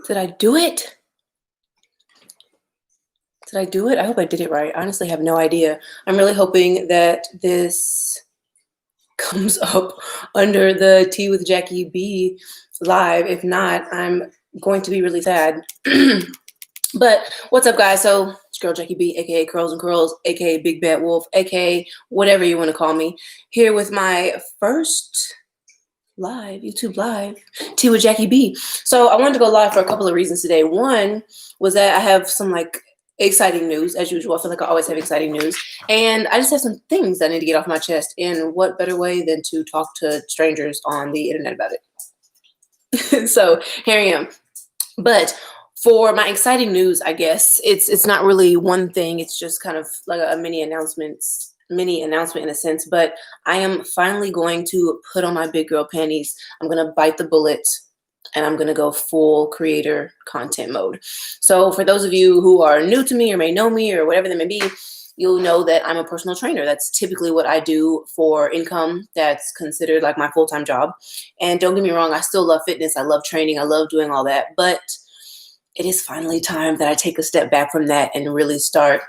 Did I do it? Did I do it? I hope I did it right. I honestly have no idea. I'm really hoping that this comes up under the Tea with Jackie B live. If not, I'm going to be really sad. But what's up, guys? So it's girl Jackie B, aka Curls and Curls, aka Big Bad Wolf, aka whatever you want to call me, here with my first live YouTube live Tea with Jackie B. So I wanted to go live for a couple of reasons today. One was that I have some exciting news, as usual. I feel like I always have exciting news, and I just have some things that I need to get off my chest. And what better way than to talk to strangers on the internet about it? So here I am. But for my exciting news, I guess it's not really one thing. It's just kind of like a mini announcement in a sense. But I am finally going to put on my big girl panties. I'm gonna bite the bullet, and I'm gonna go full creator content mode. So for those of you who are new to me or may know me or whatever they may be, you'll know that I'm a personal trainer. That's typically what I do for income. That's considered like my full-time job. And don't get me wrong, I still love fitness. I love training. I love doing all that. But it is finally time that I take a step back from that and really start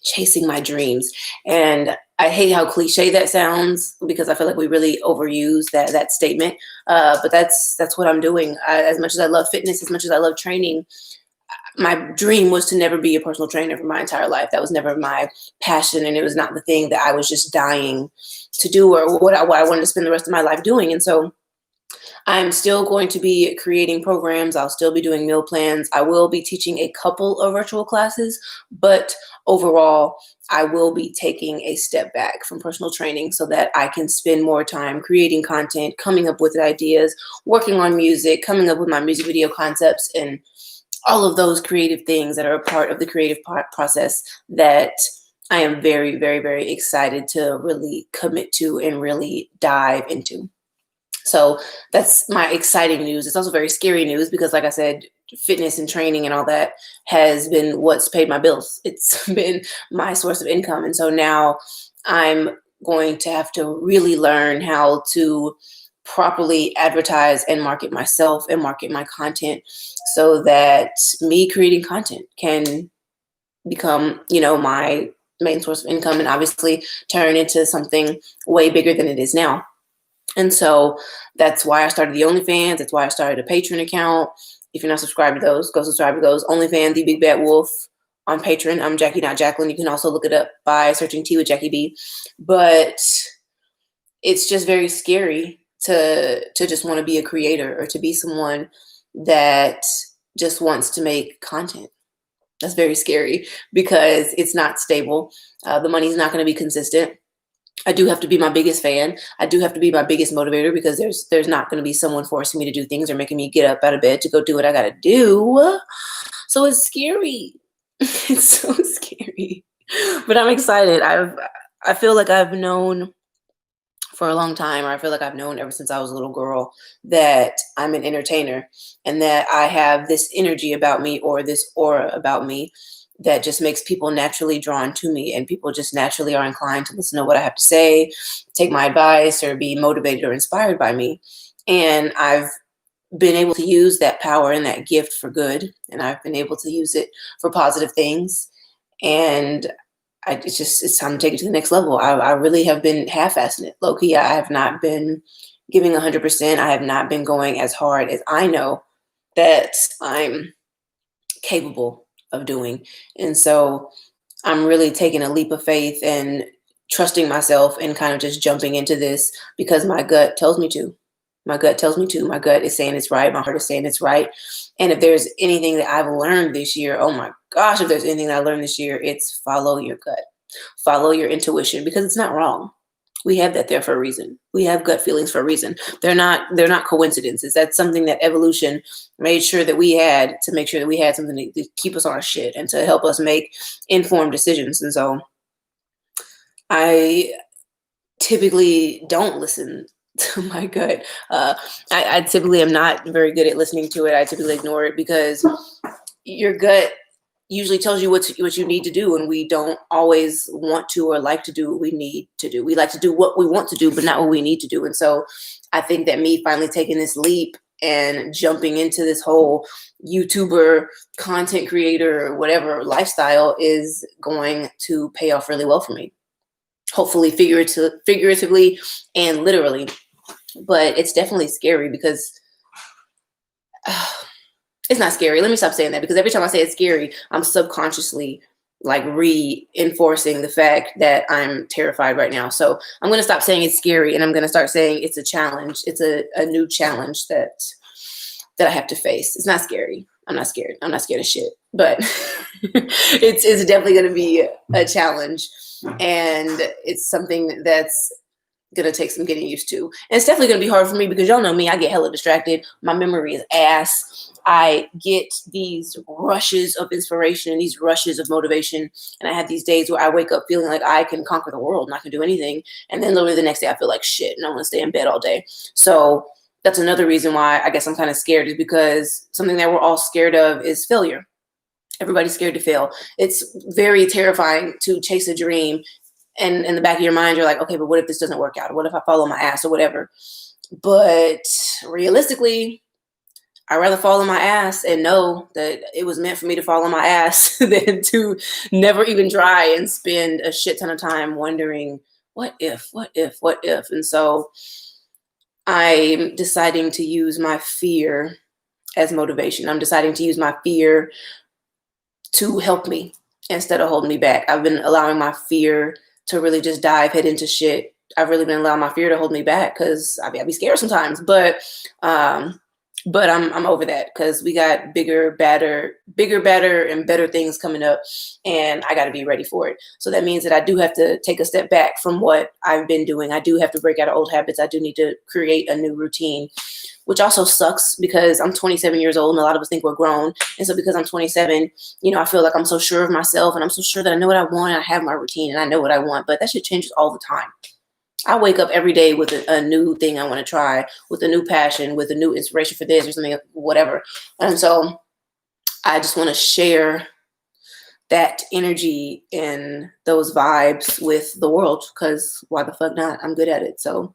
chasing my dreams. And I hate how cliche that sounds because I feel like we really overuse that statement. But that's what I'm doing. As much as I love fitness, as much as I love training, my dream was to never be a personal trainer for my entire life. That was never my passion, and it was not the thing that I was just dying to do or what I wanted to spend the rest of my life doing. And so I'm still going to be creating programs. I'll still be doing meal plans. I will be teaching a couple of virtual classes, but overall, I will be taking a step back from personal training so that I can spend more time creating content, coming up with ideas, working on music, coming up with my music video concepts, and all of those creative things that are a part of the creative process that I am very, very, very excited to really commit to and really dive into. So that's my exciting news. It's also very scary news because, like I said, fitness and training and all that has been what's paid my bills. It's been my source of income. And so now I'm going to have to really learn how to properly advertise and market myself and market my content so that me creating content can become, my main source of income and obviously turn into something way bigger than it is now. And so that's why I started the OnlyFans. That's why I started a Patreon account. If you're not subscribed to those, go subscribe to those. OnlyFans, The Big Bad Wolf on Patreon. I'm Jackie, not Jacqueline. You can also look it up by searching Tea with Jackie B. But it's just very scary to just want to be a creator or to be someone that just wants to make content. That's very scary because it's not stable. The money's not going to be consistent. I do have to be my biggest fan. I do have to be my biggest motivator because there's not going to be someone forcing me to do things or making me get up out of bed to go do what I got to do. So it's scary. It's so scary. But I'm excited. I feel like I've known for a long time, or I feel like I've known ever since I was a little girl, that I'm an entertainer and that I have this energy about me or this aura about me that just makes people naturally drawn to me, and people just naturally are inclined to listen to what I have to say, take my advice, or be motivated or inspired by me. And I've been able to use that power and that gift for good, and I've been able to use it for positive things. And it's time to take it to the next level. I really have been half-assing it. Low-key, I have not been giving 100%. I have not been going as hard as I know that I'm capable of doing. And so I'm really taking a leap of faith and trusting myself and kind of just jumping into this because my gut tells me to. My gut tells me to. My gut is saying it's right. My heart is saying it's right. And if there's anything that I've learned this year, oh my gosh, if there's anything that I learned this year, it's follow your gut. Follow your intuition because it's not wrong. We have that there for a reason. We have gut feelings for a reason. They're not coincidences. That's something that evolution made sure that we had to make sure that we had something to keep us on our shit and to help us make informed decisions. And so I typically don't listen to my gut. I typically am not very good at listening to it. I typically ignore it because your gut usually tells you what you need to do, and we don't always want to or like to do what we need to do. We like to do what we want to do, but not what we need to do. And so I think that me finally taking this leap and jumping into this whole YouTuber, content creator, whatever lifestyle is going to pay off really well for me. Hopefully figuratively and literally. But it's definitely scary because it's not scary. Let me stop saying that, because every time I say it's scary, I'm subconsciously like reinforcing the fact that I'm terrified right now. So I'm going to stop saying it's scary, and I'm going to start saying it's a challenge. It's a new challenge that I have to face. It's not scary. I'm not scared. I'm not scared of shit, but it's definitely going to be a challenge, and it's something that's gonna take some getting used to. And it's definitely gonna be hard for me because y'all know me, I get hella distracted. My memory is ass. I get these rushes of inspiration, these rushes of motivation. And I have these days where I wake up feeling like I can conquer the world and I can do anything. And then literally the next day I feel like shit and I want to stay in bed all day. So that's another reason why I guess I'm kind of scared, is because something that we're all scared of is failure. Everybody's scared to fail. It's very terrifying to chase a dream, and in the back of your mind, you're like, okay, but what if this doesn't work out? What if I follow my ass or whatever? But realistically, I'd rather fall on my ass and know that it was meant for me to fall on my ass than to never even try and spend a shit ton of time wondering, what if, what if, what if? And so I'm deciding to use my fear as motivation. I'm deciding to use my fear to help me instead of holding me back. I've been allowing my fear to really just dive head into shit. I've really been allowing my fear to hold me back because I be scared sometimes. But I'm over that because we got bigger, better, and better things coming up, and I got to be ready for it. So that means that I do have to take a step back from what I've been doing. I do have to break out of old habits. I do need to create a new routine, which also sucks because I'm 27 years old and a lot of us think we're grown. And so because I'm 27, I feel like I'm so sure of myself and I'm so sure that I know what I want. And I have my routine and I know what I want, but that shit changes all the time. I wake up every day with a new thing I want to try, with a new passion, with a new inspiration for this or something, whatever. And so I just want to share that energy and those vibes with the world, because why the fuck not? I'm good at it. So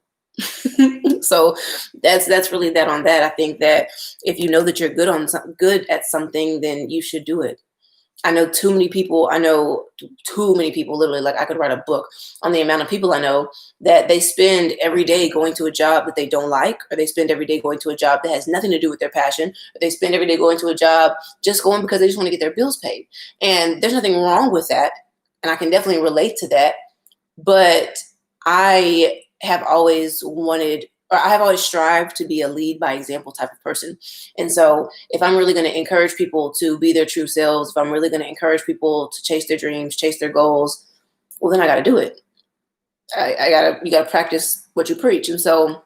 so that's really that on that. I think that if you know that you're good at something, then you should do it. I know too many people, literally, like I could write a book on the amount of people I know that they spend every day going to a job that they don't like, or they spend every day going to a job that has nothing to do with their passion, or they spend every day going to a job just going because they just want to get their bills paid. And there's nothing wrong with that. And I can definitely relate to that. But I have always strived to be a lead by example type of person. And so if I'm really going to encourage people to be their true selves, if I'm really going to encourage people to chase their dreams, chase their goals, well, then I got to do it. You got to practice what you preach. And so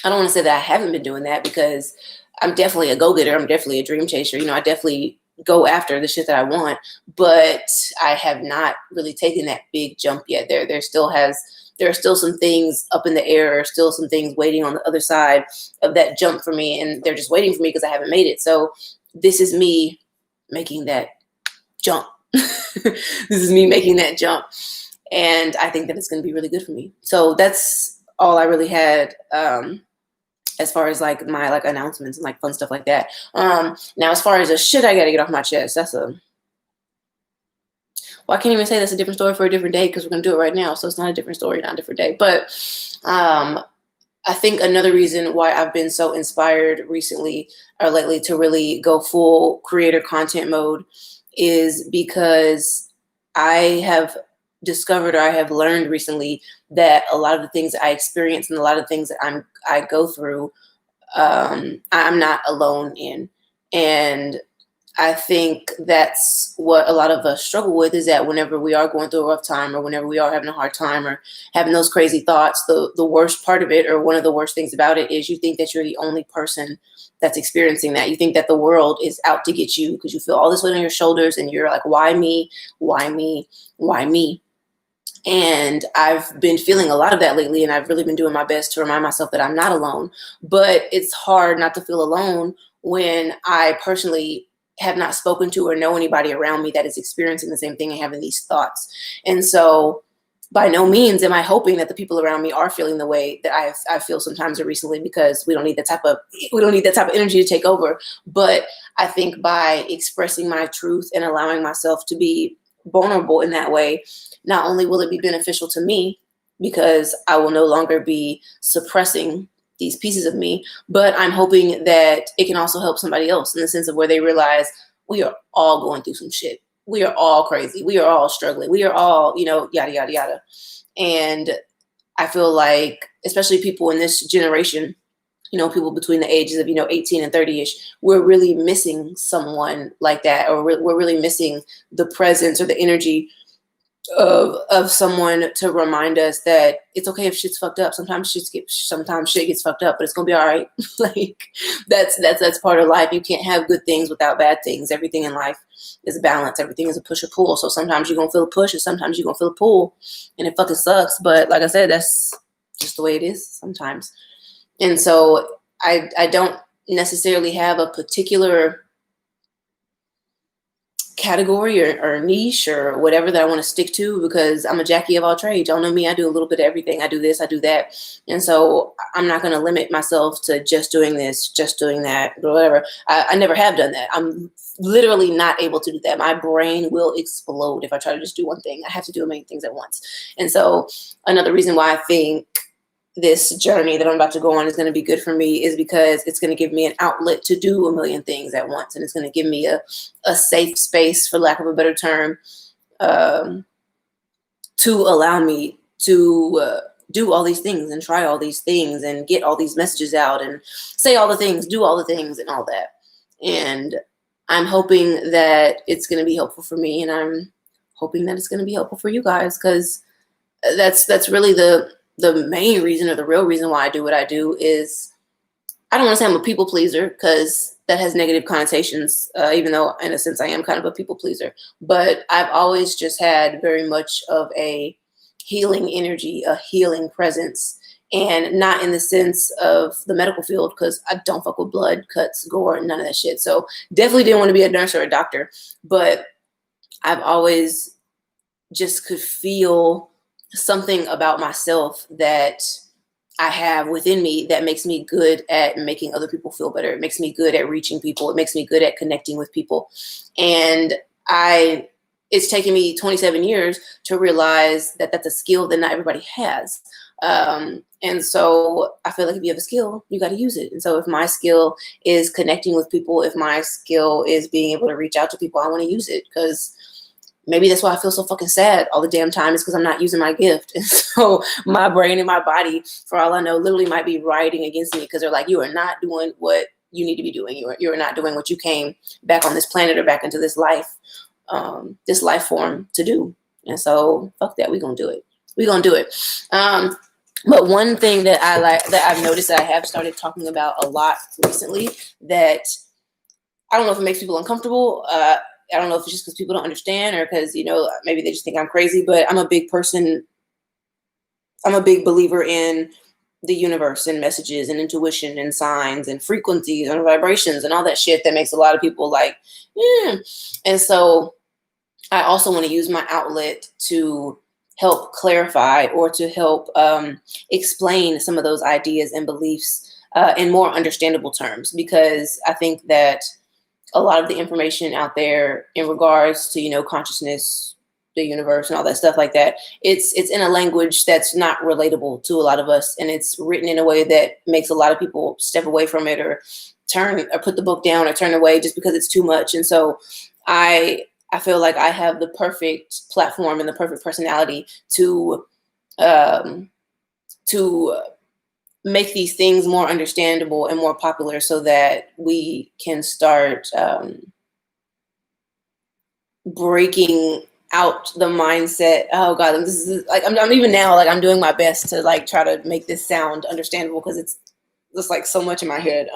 I don't want to say that I haven't been doing that, because I'm definitely a go-getter. I'm definitely a dream chaser. I definitely go after the shit that I want, but I have not really taken that big jump yet. There are still some things up in the air, still some things waiting on the other side of that jump for me. And they're just waiting for me because I haven't made it. So this is me making that jump. This is me making that jump. And I think that it's going to be really good for me. So that's all I really had, as far as like my like announcements and like fun stuff like that. Now, as far as the shit I got to get off my chest, well, I can't even say that's a different story for a different day, because we're going to do it right now. So it's not a different story, not a different day. But I think another reason why I've been so inspired recently or lately to really go full creator content mode is because I have discovered, or I have learned recently, that a lot of the things I experience and a lot of things that I go through, I'm not alone in. And I think that's what a lot of us struggle with, is that whenever we are going through a rough time, or whenever we are having a hard time, or having those crazy thoughts, the worst part of it, or one of the worst things about it, is you think that you're the only person that's experiencing that. You think that the world is out to get you because you feel all this weight on your shoulders and you're like, why me? Why me? Why me? And I've been feeling a lot of that lately, and I've really been doing my best to remind myself that I'm not alone. But it's hard not to feel alone when I personally have not spoken to or know anybody around me that is experiencing the same thing and having these thoughts. And so by no means am I hoping that the people around me are feeling the way that I feel sometimes or recently, because we don't need that type of energy to take over. But I think by expressing my truth and allowing myself to be vulnerable in that way, not only will it be beneficial to me because I will no longer be suppressing these pieces of me, but I'm hoping that it can also help somebody else in the sense of where they realize we are all going through some shit. We are all crazy. We are all struggling. We are all, yada, yada, yada. And I feel like, especially people in this generation, people between the ages of, 18 and 30-ish, we're really missing someone like that, or we're really missing the presence or the energy of someone to remind us that it's okay if shit's fucked up. Sometimes shit gets fucked up, but it's gonna be all right. Like that's part of life. You can't have good things without bad things. Everything in life is a balance. Everything is a push or pull. So sometimes you're gonna feel a push, and sometimes you're gonna feel a pull, and it fucking sucks. But like I said, that's just the way it is sometimes. And so I don't necessarily have a particular category or niche or whatever that I want to stick to, because I'm a Jackie of all trades. Y'all know me. I do a little bit of everything. I do this, I do that. And so I'm not going to limit myself to just doing this, just doing that, or whatever. I never have done that. I'm literally not able to do that. My brain will explode if I try to just do one thing. I have to do a million things at once. And so another reason why I think this journey that I'm about to go on is going to be good for me is because it's going to give me an outlet to do a million things at once. And it's going to give me a safe space, for lack of a better term, to allow me to do all these things and try all these things and get all these messages out and say all the things, do all the things and all that. And I'm hoping that it's going to be helpful for me. And I'm hoping that it's going to be helpful for you guys, because that's really the main reason, or the real reason why I do what I do. Is I don't want to say I'm a people pleaser, because that has negative connotations, even though in a sense I am kind of a people pleaser. But I've always just had very much of a healing energy, a healing presence, and not in the sense of the medical field, because I don't fuck with blood, cuts, gore, none of that shit. So definitely didn't want to be a nurse or a doctor, but I've always just could feel something about myself that I have within me that makes me good at making other people feel better. It makes me good at reaching people. It makes me good at connecting with people. And it's taken me 27 years to realize that that's a skill that not everybody has. And so I feel like if you have a skill, you got to use it. And so if my skill is connecting with people, if my skill is being able to reach out to people, I want to use it, because maybe that's why I feel so fucking sad all the damn time, is because I'm not using my gift. And so my brain and my body, for all I know, literally might be rioting against me, because they're like, you are not doing what you need to be doing. You are not doing what you came back on this planet or back into this life form to do. And so fuck that. We're going to do it. We're going to do it. But one thing that I like, that I've noticed that I have started talking about a lot recently, that I don't know if it makes people uncomfortable. I don't know if it's just because people don't understand, or because, maybe they just think I'm crazy, but I'm a big believer in the universe and messages and intuition and signs and frequencies and vibrations and all that shit that makes a lot of people like, And so I also want to use my outlet to help clarify, or to help explain some of those ideas and beliefs in more understandable terms, because I think that a lot of the information out there in regards to, consciousness, the universe, and all that stuff like that, it's in a language that's not relatable to a lot of us. And it's written in a way that makes a lot of people step away from it, or put the book down, or turn away just because it's too much. And so I feel like I have the perfect platform and the perfect personality to make these things more understandable and more popular, so that we can start breaking out the mindset. Oh God, this is like, I'm even now, like, I'm doing my best to like try to make this sound understandable, because it's just like so much in my head.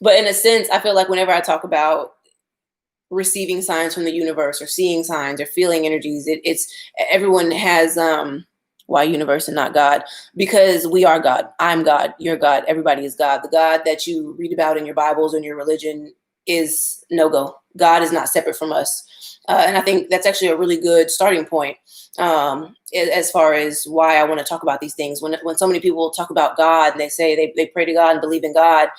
But in a sense, I feel like whenever I talk about receiving signs from the universe, or seeing signs, or feeling energies, it's everyone has why universe and not God? Because we are God. I'm God. You're God. Everybody is God. The God that you read about in your Bibles and your religion is no go. God is not separate from us. And I think that's actually a really good starting point, as far as why I want to talk about these things. When so many people talk about God and they say they pray to God and believe in God,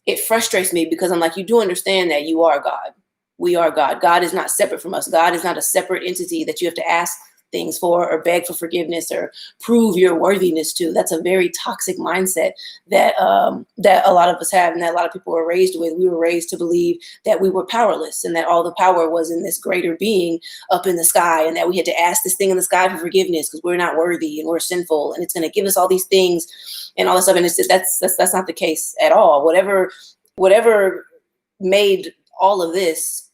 it frustrates me because I'm like, you do understand that you are God. We are God. God is not separate from us. God is not a separate entity that you have to ask things for or beg for forgiveness or prove your worthiness to. That's a very toxic mindset that that a lot of us have and that a lot of people were raised with. We were raised to believe that we were powerless and that all the power was in this greater being up in the sky, and that we had to ask this thing in the sky for forgiveness because we're not worthy and we're sinful and it's going to give us all these things and all this stuff. And it's just, that's not the case at all. Whatever made all of this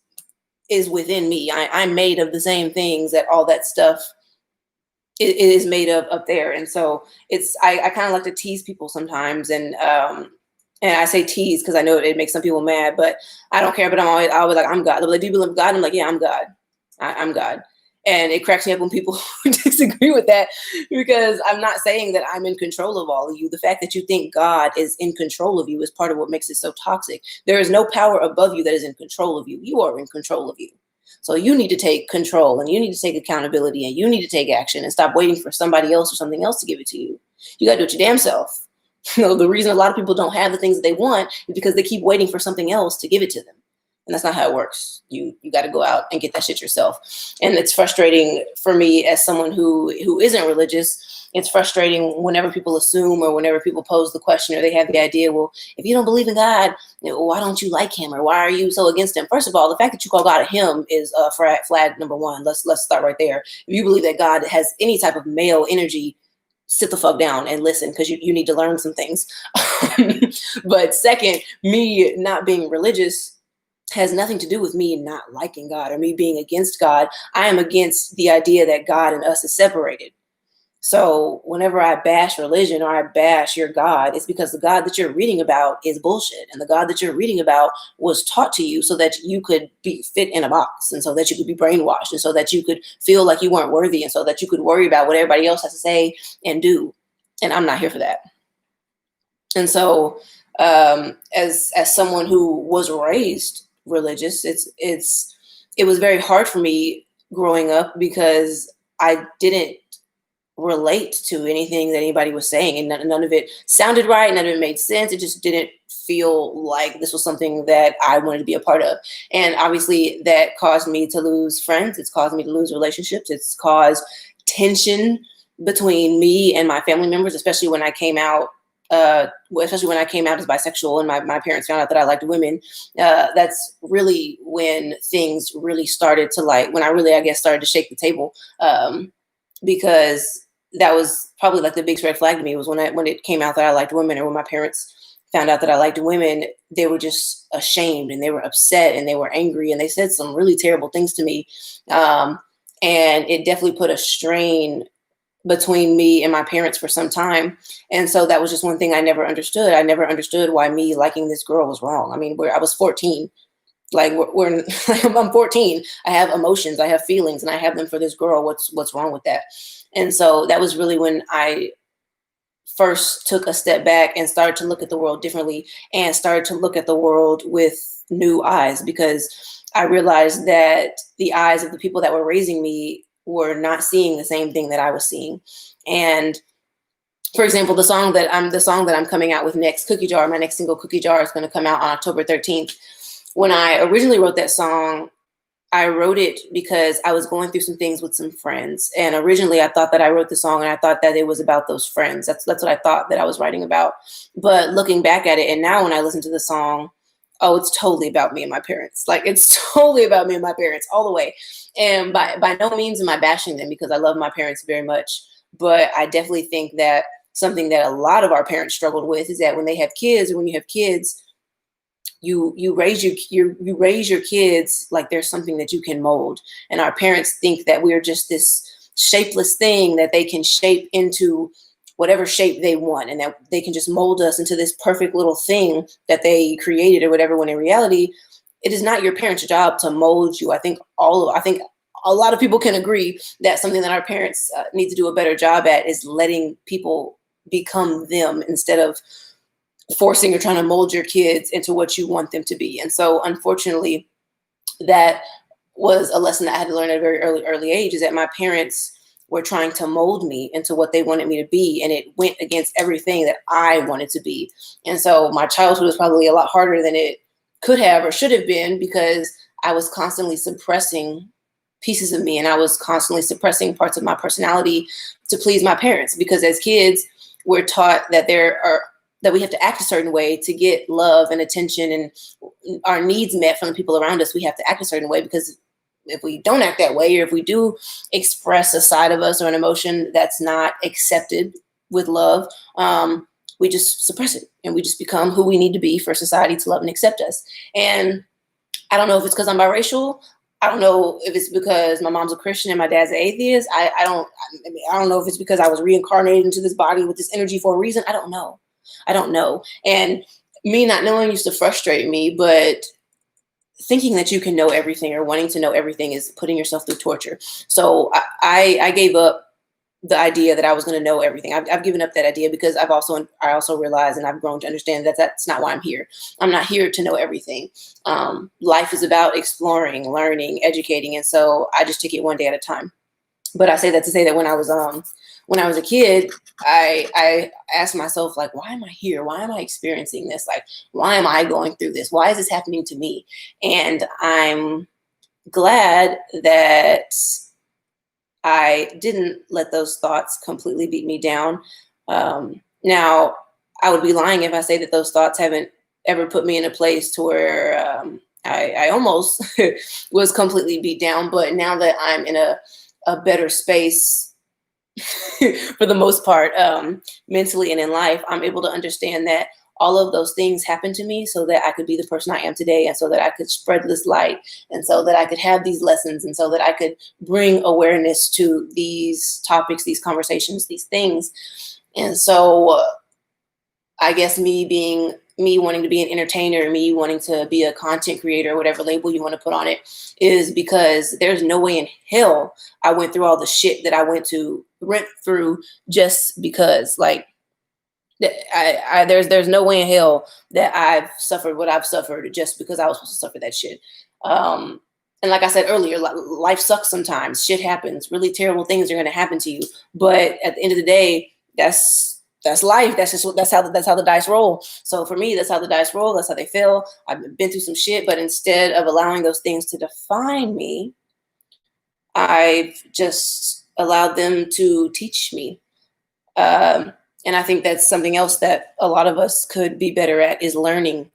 is within me. I'm made of the same things that all that stuff is made of up there. And so I kind of like to tease people sometimes. And I say tease because I know it makes some people mad, but I don't care. But I'll be like, I'm God. They'll be like, do you believe in God? I'm like, yeah, I'm God. I'm God. And it cracks me up when people disagree with that, because I'm not saying that I'm in control of all of you. The fact that you think God is in control of you is part of what makes it so toxic. There is no power above you that is in control of you. You are in control of you. So you need to take control and you need to take accountability and you need to take action and stop waiting for somebody else or something else to give it to you. You got to do it your damn self. The reason a lot of people don't have the things that they want is because they keep waiting for something else to give it to them. And that's not how it works. You got to go out and get that shit yourself. And it's frustrating for me as someone who isn't religious. It's frustrating whenever people assume or whenever people pose the question or they have the idea, well, if you don't believe in God, why don't you like him or why are you so against him? First of all, the fact that you call God a him is flag number one. Let's start right there. If you believe that God has any type of male energy, sit the fuck down and listen, because you need to learn some things. But second, me not being religious has nothing to do with me not liking God or me being against God. I am against the idea that God and us is separated. So whenever I bash religion or I bash your God, it's because the God that you're reading about is bullshit. And the God that you're reading about was taught to you so that you could be fit in a box and so that you could be brainwashed and so that you could feel like you weren't worthy and so that you could worry about what everybody else has to say and do. And I'm not here for that. And so as someone who was raised religious, it was very hard for me growing up because I didn't relate to anything that anybody was saying, and none of it sounded right, none of it made sense. It just didn't feel like this was something that I wanted to be a part of. And obviously that caused me to lose friends. It's caused me to lose relationships. It's caused tension between me and my family members, especially when I came out as bisexual and my parents found out that I liked women. That's really when things really started to when I really, I guess, started to shake the table, because that was probably like the biggest red flag to me was when it came out that I liked women, or when my parents found out that I liked women. They were just ashamed and they were upset and they were angry and they said some really terrible things to me. And it definitely put a strain between me and my parents for some time. And so that was just one thing I never understood. I never understood why me liking this girl was wrong. I mean, I was 14. I'm 14. I have emotions, I have feelings, and I have them for this girl. What's wrong with that? And so that was really when I first took a step back and started to look at the world differently and started to look at the world with new eyes, because I realized that the eyes of the people that were raising me were not seeing the same thing that I was seeing. And for example, the song that I'm coming out with next, Cookie Jar, my next single, Cookie Jar, is going to come out on October 13th. When I originally wrote that song, I wrote it because I was going through some things with some friends. And originally I thought that I wrote the song and I thought that it was about those friends. That's what I thought that I was writing about. But looking back at it, and now when I listen to the song, oh, it's totally about me and my parents. It's totally about me and my parents all the way. And by no means am I bashing them, because I love my parents very much. But I definitely think that something that a lot of our parents struggled with is that when they have kids, or when you have kids, you raise your kids like there's something that you can mold. And our parents think that we're just this shapeless thing that they can shape into whatever shape they want, and that they can just mold us into this perfect little thing that they created or whatever, when in reality, it is not your parents' job to mold you. I think a lot of people can agree that something that our parents need to do a better job at is letting people become them, instead of forcing or trying to mold your kids into what you want them to be. And so unfortunately, that was a lesson that I had to learn at a very early age, is that my parents were trying to mold me into what they wanted me to be. And it went against everything that I wanted to be. And so my childhood was probably a lot harder than it could have or should have been, because I was constantly suppressing pieces of me, and I was constantly suppressing parts of my personality to please my parents. Because as kids, we're taught that that we have to act a certain way to get love and attention and our needs met from the people around us. We have to act a certain way, because if we don't act that way, or if we do express a side of us or an emotion that's not accepted with love, we just suppress it, and we just become who we need to be for society to love and accept us. And I don't know if it's because I'm biracial. I don't know if it's because my mom's a Christian and my dad's an atheist. I don't know if it's because I was reincarnated into this body with this energy for a reason. I don't know. And me not knowing used to frustrate me, but thinking that you can know everything or wanting to know everything is putting yourself through torture. So I gave up the idea that I was going to know everything. I've given up that idea, because I also realized, and I've grown to understand, that that's not why I'm here. I'm not here to know everything. Life is about exploring, learning, educating. And so I just take it one day at a time. But I say that to say that when I was a kid, I asked myself, like, why am I here? Why am I experiencing this? Like, why am I going through this? Why is this happening to me? And I'm glad that I didn't let those thoughts completely beat me down. Now, I would be lying if I say that those thoughts haven't ever put me in a place to where I almost was completely beat down. But now that I'm in a better space, for the most part, mentally and in life, I'm able to understand that all of those things happened to me so that I could be the person I am today, and so that I could spread this light, and so that I could have these lessons, and so that I could bring awareness to these topics, these conversations, these things. And so I guess me wanting to be an entertainer, me wanting to be a content creator, whatever label you want to put on it, is because there's no way in hell I went through all the shit that I went through just because. Like, there's no way in hell that I've suffered what I've suffered just because I was supposed to suffer that shit. And like I said earlier, life sucks sometimes. Shit happens. Really terrible things are going to happen to you. But at the end of the day, that's life. That's how the dice roll. So for me, that's how the dice roll. That's how they feel. I've been through some shit, but instead of allowing those things to define me, I've just allowed them to teach me. And I think that's something else that a lot of us could be better at, is learning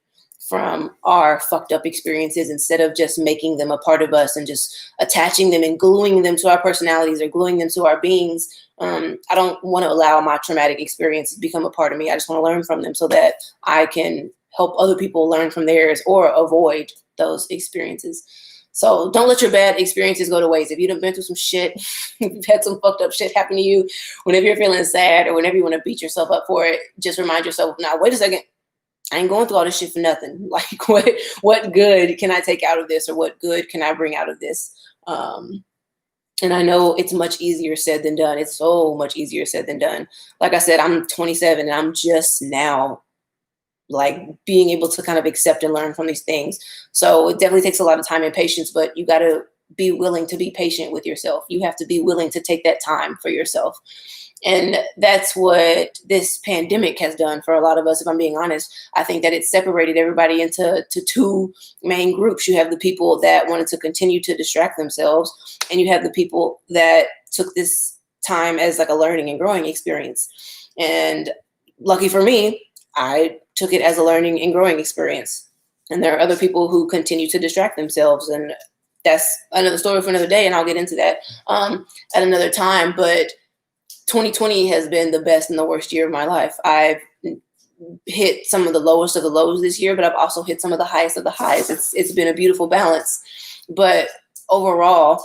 from our fucked up experiences instead of just making them a part of us and just attaching them and gluing them to our personalities or gluing them to our beings. I don't want to allow my traumatic experiences to become a part of me. I just want to learn from them so that I can help other people learn from theirs or avoid those experiences. So don't let your bad experiences go to waste. If you've been through some shit, if you've had some fucked up shit happen to you, whenever you're feeling sad or whenever you want to beat yourself up for it, just remind yourself, now, wait a second. I ain't going through all this shit for nothing. Like, what good can I take out of this, or what good can I bring out of this? And I know it's much easier said than done. It's so much easier said than done. Like I said, I'm 27 and I'm just now like being able to kind of accept and learn from these things. So it definitely takes a lot of time and patience, but you got to be willing to be patient with yourself. You have to be willing to take that time for yourself. And that's what this pandemic has done for a lot of us. If I'm being honest, I think that it separated everybody into two main groups. You have the people that wanted to continue to distract themselves, and you have the people that took this time as like a learning and growing experience. And lucky for me, I took it as a learning and growing experience. And there are other people who continue to distract themselves, and that's another story for another day. And I'll get into that at another time. But 2020 has been the best and the worst year of my life. I've hit some of the lowest of the lows this year, but I've also hit some of the highest of the highs. It's been a beautiful balance. But overall,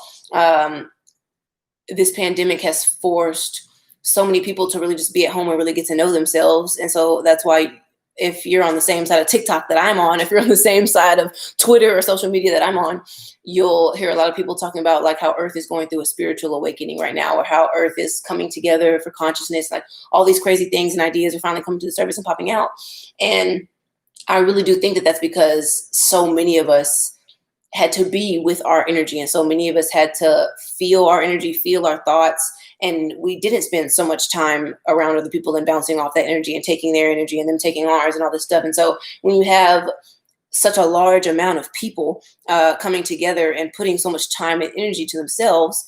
this pandemic has forced so many people to really just be at home and really get to know themselves. And so that's why if you're on the same side of TikTok that I'm on, if you're on the same side of Twitter or social media that I'm on, you'll hear a lot of people talking about like how Earth is going through a spiritual awakening right now, or how Earth is coming together for consciousness. Like all these crazy things and ideas are finally coming to the surface and popping out. And I really do think that that's because so many of us had to be with our energy, and so many of us had to feel our energy, feel our thoughts, and we didn't spend so much time around other people and bouncing off that energy and taking their energy and them taking ours and all this stuff. And so when you have such a large amount of people coming together and putting so much time and energy to themselves,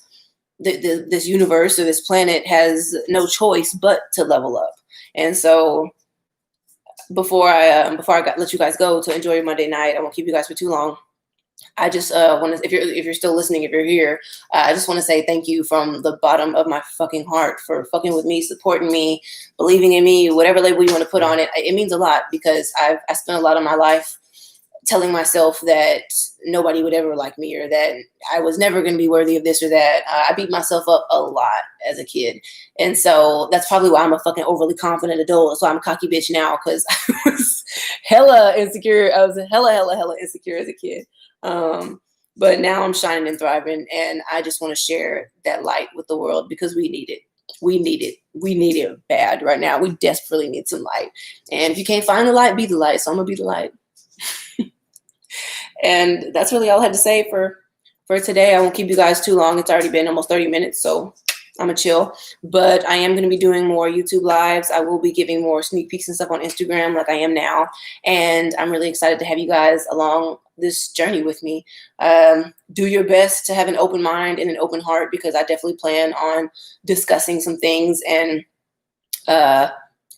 this universe or this planet has no choice but to level up. And so before I let you guys go to enjoy your Monday night, I won't keep you guys for too long. I just want to, if you're still listening, if you're here, I just want to say thank you from the bottom of my fucking heart for fucking with me, supporting me, believing in me, whatever label you want to put on it. It means a lot, because I spent a lot of my life telling myself that nobody would ever like me, or that I was never going to be worthy of this or that. I beat myself up a lot as a kid. And so that's probably why I'm a fucking overly confident adult. So I'm a cocky bitch now, because I was hella insecure. I was hella insecure as a kid. But now I'm shining and thriving, and I just want to share that light with the world, because we need it. We need it. We need it bad right now. We desperately need some light. And if you can't find the light, be the light. So I'm gonna be the light. And that's really all I had to say for today. I won't keep you guys too long. It's already been almost 30 minutes, so I'm gonna chill. But I am gonna be doing more YouTube lives. I will be giving more sneak peeks and stuff on Instagram like I am now. And I'm really excited to have you guys along this journey with me. Do your best to have an open mind and an open heart, because I definitely plan on discussing some things and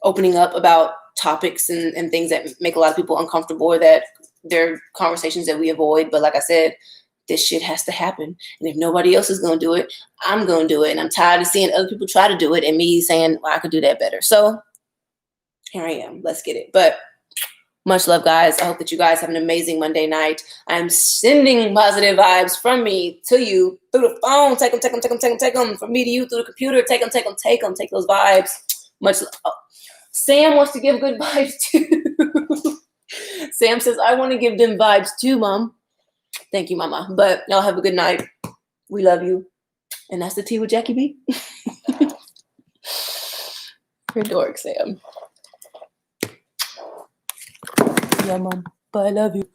opening up about topics and things that make a lot of people uncomfortable, or that they're conversations that we avoid. But like I said, this shit has to happen. And if nobody else is going to do it, I'm going to do it. And I'm tired of seeing other people try to do it and me saying, well, I could do that better. So here I am. Let's get it. But much love, guys. I hope that you guys have an amazing Monday night. I'm sending positive vibes from me to you through the phone. Take them. From me to you through the computer. Take them. Take those vibes. Much love. Oh, Sam wants to give good vibes too. Sam says, I want to give them vibes too, Mom. Thank you, Mama. But y'all have a good night. We love you. And that's the tea with Jackie B. You're a dork, Sam. Yeah, Mom. But I love you.